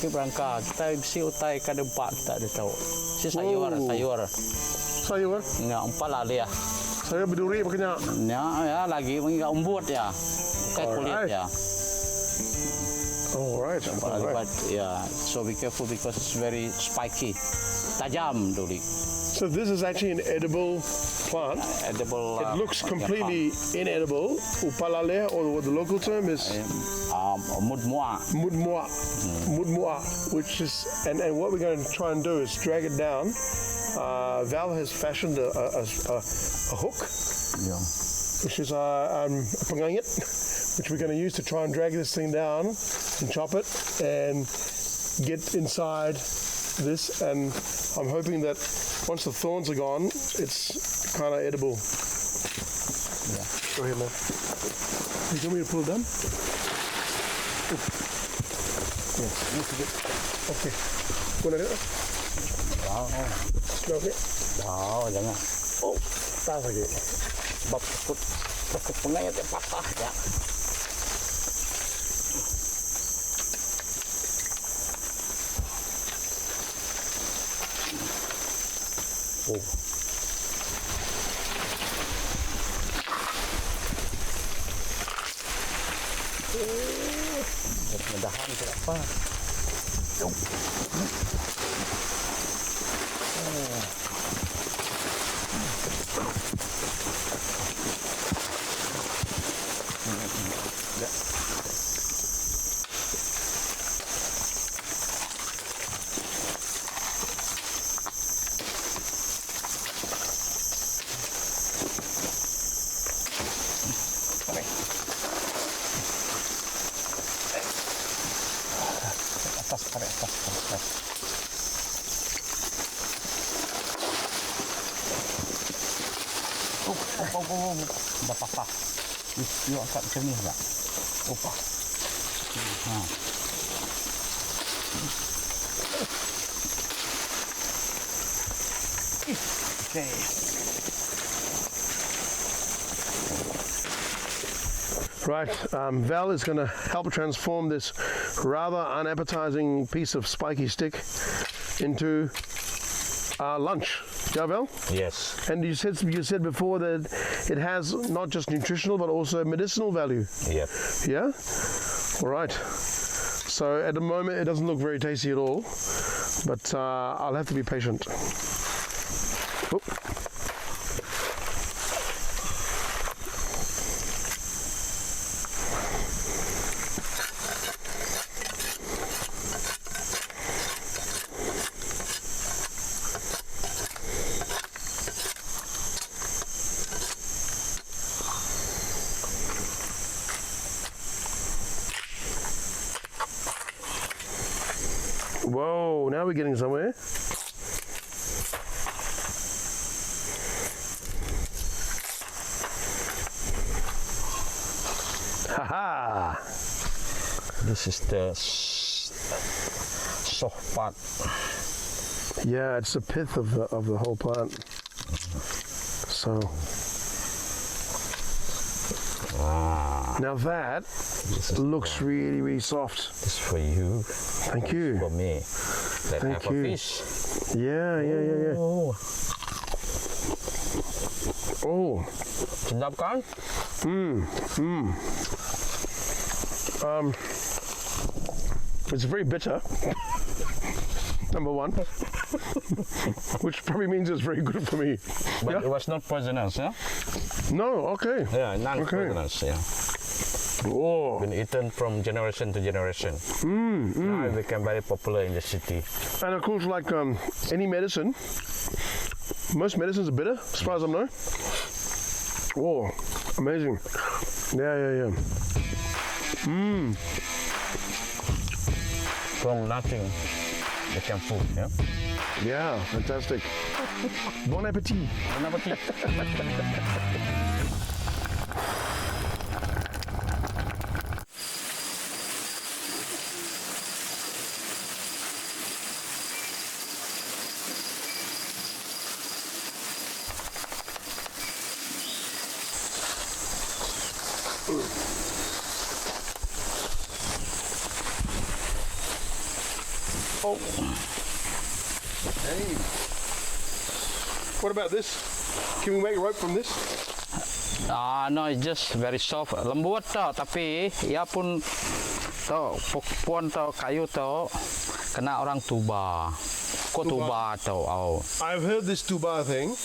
Akik berangkat. Kita si utai kada empat kita ada tahu. Si sayur. Sayur? Ya, Upa Laleh ya. Sayur berduri makanya. Ya, lagi mengikat umbut ya. Kayak kulit ya. Alright. But yeah, so be careful because it's very spiky. Tajam dulu. So this is actually an edible plant. Edible. It looks completely inedible. Upa Laleh, or what the local term is mudmua. Mudmua, which is and what we're going to try and do is drag it down. Val has fashioned a hook, which is a pengangit, which we're going to use to try and drag this thing down and chop it and get inside this. And I'm hoping that once the thorns are gone, it's kind of edible. Yeah. Go ahead, man. You want me to pull it down? Yes. Okay. Guna dia. Okay. Jangan. Tak lagi. Bab takut pengayat yang patah ya. Mudah-mudahan tidak apa. Atas. Bapak. Ini agak macam ni tak? Upa. Okay. Right, Val is going to help transform this rather unappetizing piece of spiky stick into lunch. Yeah, Val? Yes. And you said before that it has not just nutritional but also medicinal value. Yep. Yeah? All right. So at the moment it doesn't look very tasty at all, but I'll have to be patient. Oop. Whoa, now we're getting somewhere. Haha! This is the soft part. Yeah, it's the pith of the whole plant. So now that looks really soft. This is for you. Thank you. For me. Let's Thank have you. a fish. Yeah. Oh. Sedap kan? It's very bitter. Number one. Which probably means it's very good for me. But it was not poisonous, yeah? No, okay. Yeah, non-poisonous, yeah. Oh. Been eaten from generation to generation. Now it became very popular in the city. And of course, like any medicine, most medicines are bitter, as far as I know. Oh, amazing. Yeah. From nothing, became food, yeah? Yeah, fantastic. Bon appetit. Bon appetit. Oh. Hey. What about this? Can we make rope from this? No, it's just very soft. Lembut tau, tapi ia pun tau pohon tau kayu tau kena orang tuba. Kok tuba tau? Oh. I've heard this tuba thing.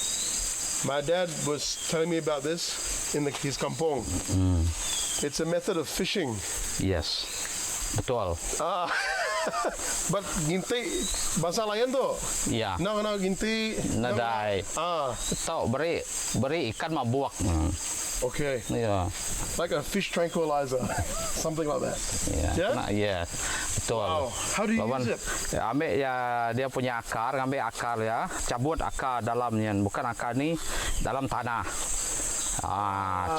My dad was telling me about this in his kampong. It's a method of fishing. Yes, betul. But ginti bahasa lain tu. Ya. No, ginti. Nadai. Tau beri ikan mabuk. Okay. Ya. Like a fish tranquilizer, something like that. Yeah. Yeah. Betul. Wow. How do you use it? Ambil ya dia punya akar, ambil akar ya, cabut akar dalamnya, bukan akar ni dalam tanah.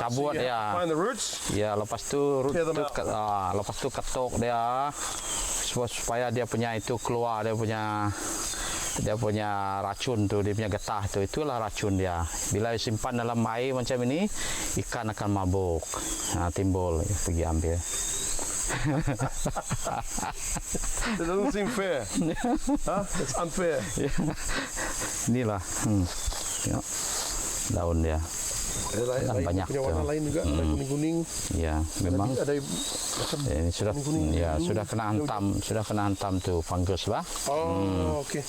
Cabut so ya. Find the roots. Ya, lepas tu lepas tu ketuk dia supaya dia punya itu keluar, dia punya racun tu, dia punya getah tu, itulah racun dia. Bila disimpan dalam air macam ini, ikan akan mabuk. Timbul, pergi ambil. It doesn't seem fair. It's unfair. Inilah. Ya. Daun dia. Banyak punya warna lain juga, ada kuning-kuning. Ya, memang. Ada macam ini sudah kena hantam tu fungus lah. Oh, okey.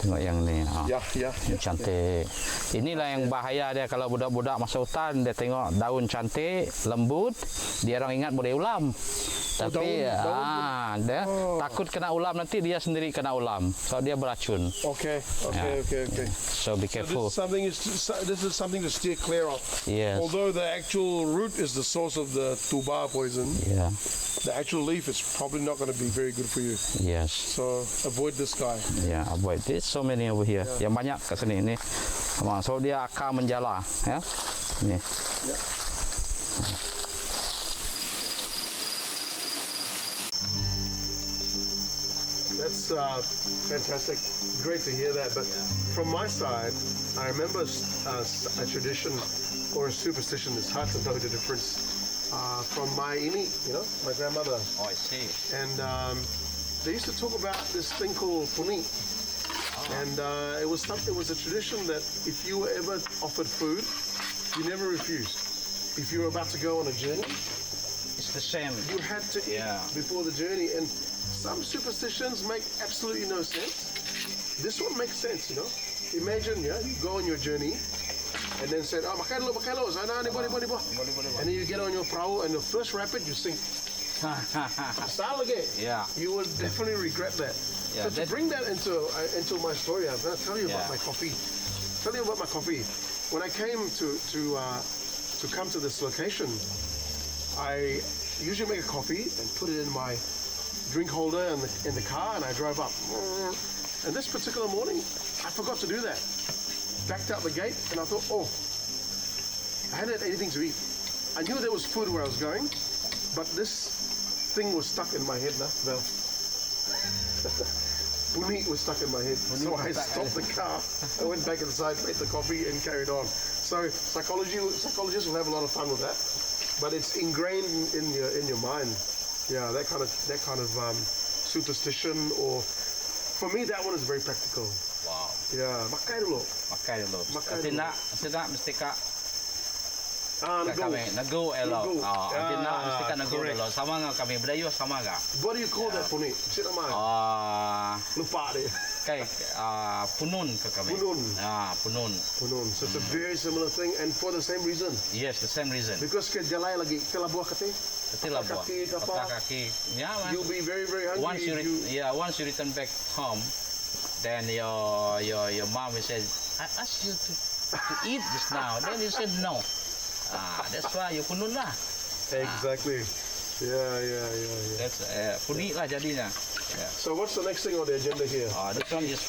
Tengok yang ni. Ya. Cantik. Inilah yang bahaya dia kalau budak-budak masuk hutan, dia tengok daun cantik, lembut, dia orang ingat boleh ulam. Tapi dia takut kena ulam, nanti dia sendiri kena ulam. So dia beracun. Okay. So be careful. This is something to steer clear of. Yes. Although the actual root is the source of the tuba poison, the actual leaf is probably not going to be very good for you. Yes. So avoid this guy. Yeah, avoid. There's so many over here. Yang banyak kat sini ni. So dia akar menjala, ya. Ni. That's fantastic. Great to hear that. But from my side, I remember a tradition or a superstition. It's hard to know the difference from my ini, my grandmother. Oh, I see. And they used to talk about this thing called puni. And it was a tradition that if you were ever offered food, you never refused. If you were about to go on a journey, It's the same. you had to eat before the journey. And some superstitions make absolutely no sense. This one makes sense, Imagine, you go on your journey and then said, makan dulu, sana ni boleh. And then you get on your perahu and the first rapid you sink. Style again. Yeah. You will definitely regret that. Yeah, So to bring that into my story, I'm going to tell you about my coffee. When I came to come to this location, I usually make a coffee and put it in my drink holder in the car, and I drove up. And this particular morning, I forgot to do that. Backed out the gate, and I thought, I hadn't had anything to eat. I knew there was food where I was going, but this thing was stuck in my head now. Well, Puni was stuck in my head, so I stopped the car. I went back inside, made the coffee, and carried on. So psychologists will have a lot of fun with that, but it's ingrained in your mind. Yeah, that kind of superstition, or for me that one is very practical. Wow. Yeah, makai dulu. Tidak mesti kak Nego. kami nego elok. Tidak mesti kak nego correct. elok. Sama nggak kami Melayu sama nggak? What do you call that puni? Sit on mine. Lupa deh. Kayak punun ke kami. Punun. Punun. So it's a very similar thing, and for the same reason. Yes, the same reason. Because ke jalai lagi ke labuah kate. Itulah buah. Kaki ke apa? Otak kaki. Ya, You'll be very very hungry. Once you return back home, then your mom will say, I asked you to eat just now. Then you said no. That's why you punun lah. Exactly. Yeah. That's puni lah jadinya. Yeah. So what's the next thing on the agenda here? This one is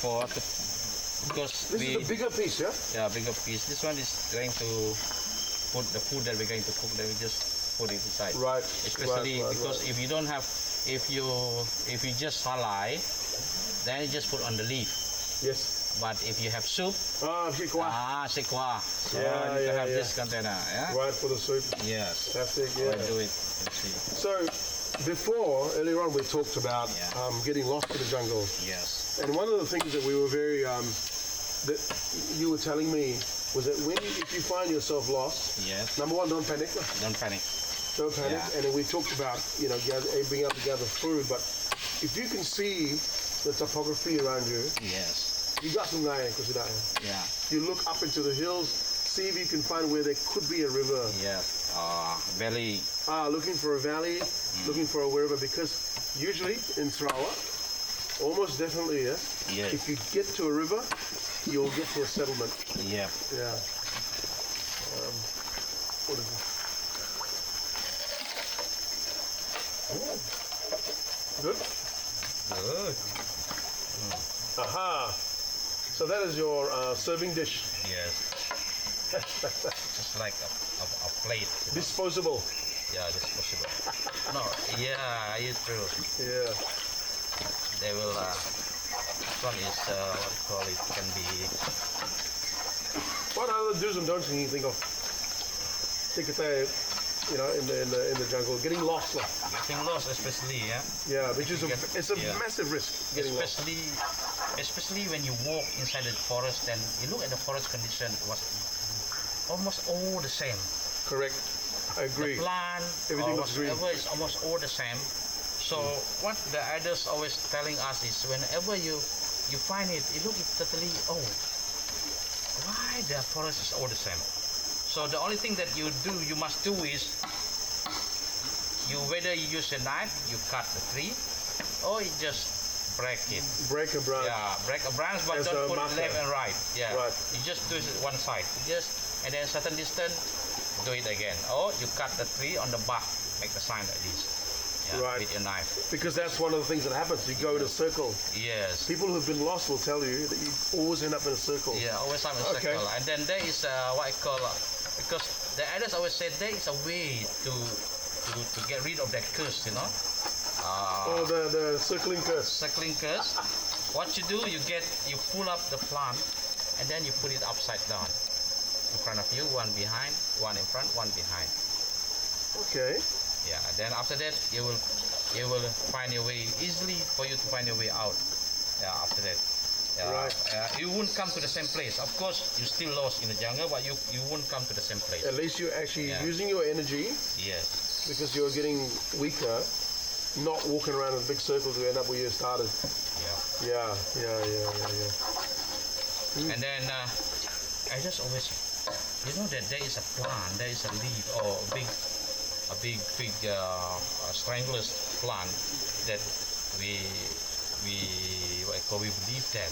because This is the bigger piece, yeah? Yeah, bigger piece. This one is going to put the food that we're going to cook. Then we just put it inside. Right. Especially because if you don't have, if you just halai, then you just put on the leaf. Yes. But if you have soup, Shikwa. sikwa. So Yeah, you can have yeah. this container. Yeah. Right for the soup. Yes. Fantastic. I'll Yeah. do it. Let's see. So before, earlier on, we talked about getting lost in the jungle. Yes. And one of the things that we were that you were telling me was that if you find yourself lost, Yes. number one, don't panic. Don't panic. Don't panic. Yeah. And then we talked about, being able to gather food. But if you can see the topography around you, Yes. you got some naya, Yeah. you look up into the hills, see if you can find where there could be a river. Yes. Valley. Looking for a valley, looking for a river, because usually in Sarawak, almost definitely, Yes. if you get to a river, you'll get to a settlement. Yeah. Yeah. What is it? Good? Good. Aha! So that is your serving dish. Yes. Just like a plate. Disposable. Yeah, that's possible. No, yeah, it's true. Yeah. They will, this one is, what do you call it, can be, What other do's and don'ts can you think of? In the jungle, getting lost. getting lost especially, yeah? Yeah, which is it's a Yeah. massive risk getting lost. Especially when you walk inside the forest and you look at the forest condition, it was almost all the same. Correct. I agree. The plant Everything or looks green. whatever is almost all the same. So what the elders always telling us is whenever you find it, it looks totally why the forest is all the same. So the only thing that you must do is whether you use a knife, you cut the tree, or you just break it. Break a branch. Yeah, break a branch, but As don't a put marker. left and right. Yeah, Right. you just do it one side. And then certain distance, do it again. Or you cut the tree on the bark, make the sign like this. Yeah, Right. with your knife. Because that's one of the things that happens. You go in a circle. Yes. People who've been lost will tell you that you always end up in a circle. Yeah, always have a Okay. circle. And then there is what I call because the elders always said there is a way to get rid of that curse, The circling curse. circling curse. What you do, you pull up the plant and then you put it upside down in front of you, one behind, one in front, one behind. Okay. Yeah, then after that you will find your way easily for you to find your way out. Yeah, after that. Yeah, Right. You won't come to the same place. Of course, you're still lost in the jungle, but you won't come to the same place. At least you're actually Yeah. using your energy Yes. because you're getting weaker, not walking around in big circles to end up where you started. Yeah. Yeah. And then I just always, that there is a plant, there is a leaf or a big strangler's plant that we believe that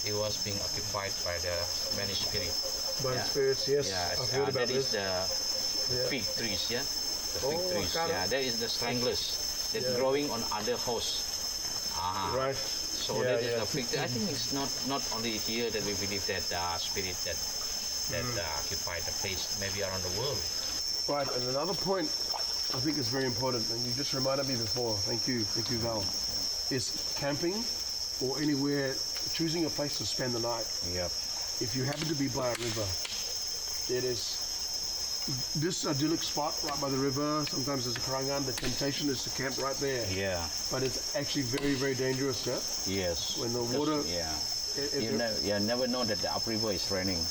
it was being occupied by the many spirits. By Yeah. spirits, yes. Yeah, I've heard about that is this. the fig trees, yeah. The fig Oh, trees, got it. yeah. There is the stranglers that's Yeah. growing on other hosts. Right. So Yeah, that is yeah. the fig tree. I think it's not only here that we believe that spirit that occupy the place, maybe around the world. Right, and another point I think is very important, and you just reminded me before, thank you Val, is camping or anywhere, choosing a place to spend the night. Yep. If you happen to be by a river, it is this idyllic spot right by the river. Sometimes there's a karangan, the temptation is to camp right there. Yeah. But it's actually very, very dangerous, yeah? Yes. When the Because, water... yeah. if You never know that the upriver is raining.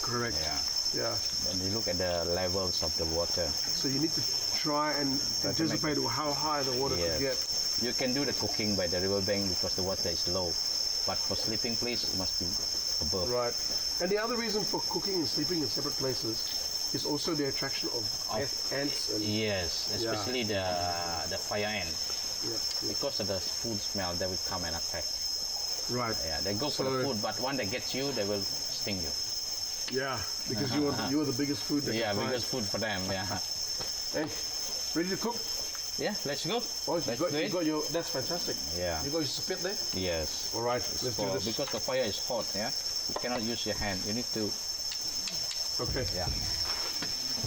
correct. Yeah. Yeah. When you look at the levels of the water. So you need to try and anticipate how high the water Yes. could get. You can do the cooking by the riverbank because the water is low. But for sleeping place, it must be above. Right. And the other reason for cooking and sleeping in separate places is also the attraction of ants. And, Yes, especially the fire ant. yeah. Because of the food smell, they will come and attack. Right. Yeah, they go for the food, but when they get you, they will sting you. Yeah, because you are the biggest food they Yeah, can find. biggest food for them. Yeah. Hey, ready to cook? Yeah, let's go. Oh, Let's do you it. got your, that's fantastic. Yeah. You got your spit there? Yes. All right, let's do this. Because the fire is hot. Yeah. You cannot use your hand. You need to. Okay. Yeah.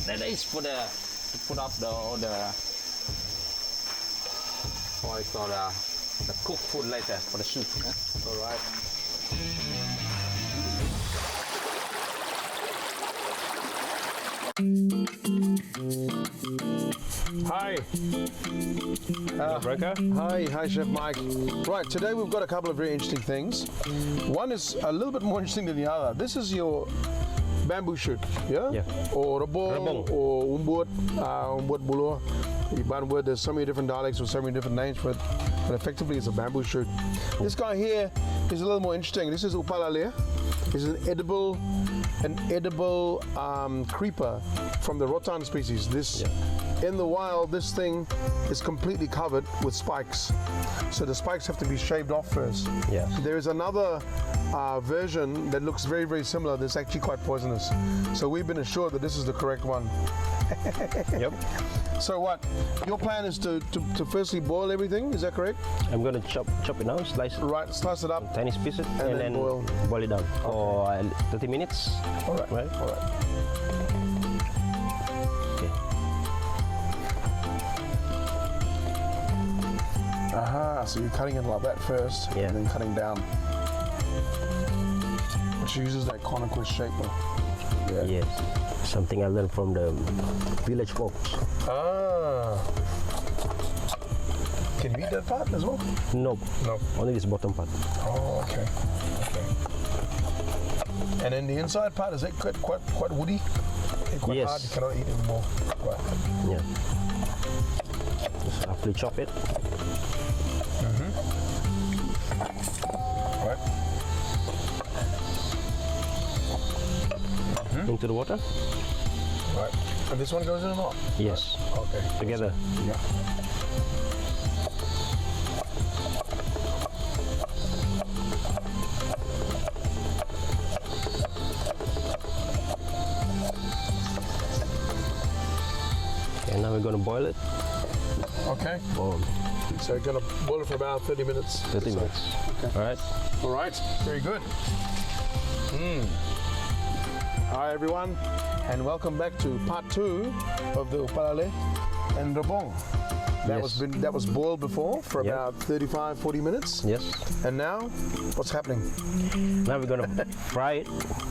That is for the to put up all the what I call the cooked food later for the soup. Yeah? All right. Hi. Breaker. Hi, Chef Mike. Right, today we've got a couple of very interesting things. One is a little bit more interesting than the other. This is your bamboo shoot, yeah? Yeah. Or rebong, or umbut bulu. Word, there's so many different dialects with so many different names for it, but effectively it's a bamboo shoot. This guy here is a little more interesting. This is Upa Laleh. This is an edible creeper from the rotan species. This in the wild, this thing is completely covered with spikes. So the spikes have to be shaved off first. Yeah. There is another version that looks very, very similar that's actually quite poisonous. So we've been assured that this is the correct one. Yep. So what? Your plan is to firstly boil everything, is that correct? I'm gonna chop it now, slice it, Right, slice it up. tiny pieces, and then then boil. boil it down for 30 minutes. All right. Right. All right. Okay. Aha, so you're cutting it like that first, Yeah. and then cutting down. Which uses that conical shape. Yeah. Yes. Something I learned from the village folks. Ah. Can you eat that part as well? Nope. No. Only this bottom part. Oh, okay. Okay. And then the inside part, is it quite woody? Quite Yes. hard, you cannot eat it anymore. Right. Yeah. Just roughly chop it. Right. Into the water. Right. And this one goes in or not? Yes. Okay. Together. Yeah. And now we're gonna boil it Okay. for So you're gonna boil it for about 30 minutes. 30 minutes. Okay. All right. All right. Very good. Hi everyone, and welcome back to part 2 of the Upa Laleh and rebong. Yes. That was boiled before for Yep. about 35-40 minutes. Yes. And now, what's happening? Now we're gonna fry it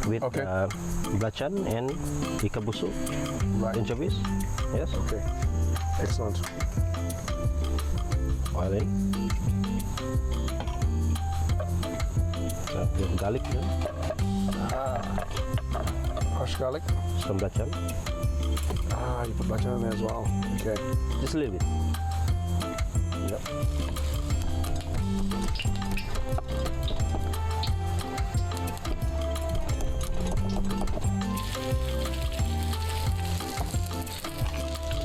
with Okay. belacan and ikan busuk, Right. anchovies. Yes. Okay. Excellent. Oil in. With garlic, Crushed garlic. some belacan, Ah, you put belacan in there as well. Okay. just a little bit. Yep.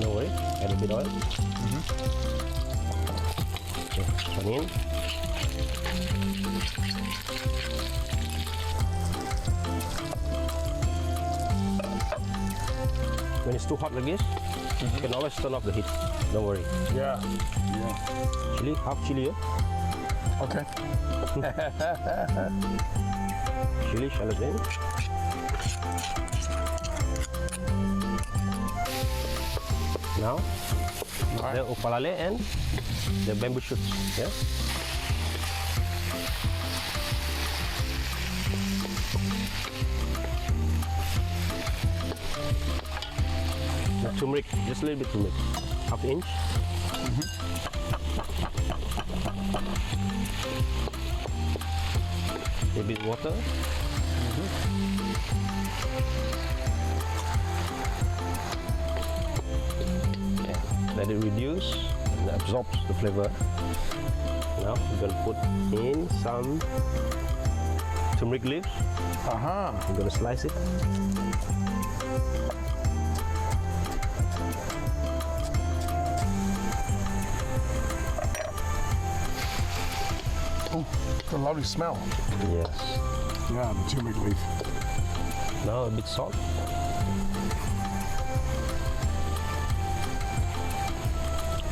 No worry. Add a bit oil. Okay, onion. When it's too hot like this, you can always turn off the heat. Don't worry. Yeah. Yeah. Chili, half chili, Okay. chili, shallot in. Now, the Upa Laleh and the bamboo shoots. Yeah. The turmeric, just a little bit turmeric, half inch. A bit water. Yeah, let it reduce and absorbs the flavor. Now we're gonna put in some turmeric leaves. Aha. We're gonna slice it. Oh, got a lovely smell. Yes. Yeah, the turmeric leaf. Now a bit salt.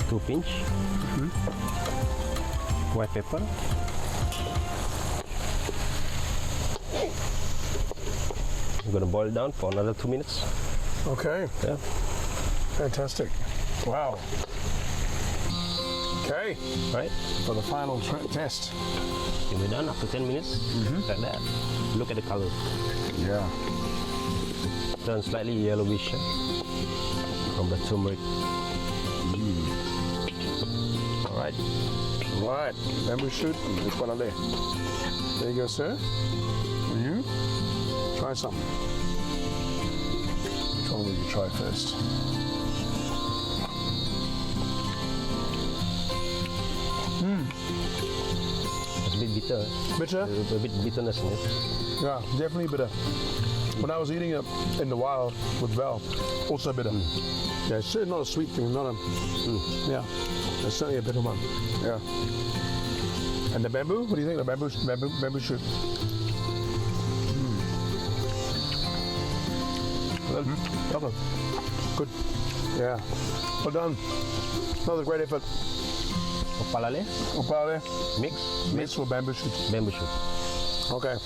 Two pinch. White pepper. We're gonna boil it down for another 2 minutes. Okay. Yeah. Fantastic. Wow. Okay. Right. For the final test. It'll be done after 10 minutes. Like that. Look at the color. Yeah. Turn slightly yellowish from the turmeric. Right. Right, bamboo shoot and Upa Laleh. There you go, sir. And you? Try some. Which one will you try first? It's a bit bitter. Bitter? A bit bitterness in it. Yeah, definitely bitter. When I was eating it in the wild with Val, also bitter. Yeah, it's certainly not a sweet thing, not a. Yeah, it's certainly a bitter one. Yeah. And the bamboo? What do you think? The bamboo shoot. Lovely. Good. Yeah. Well done. Another great effort. Upa Laleh, Upa Laleh, mix, mix for bamboo shoot. bamboo shoot. Okay.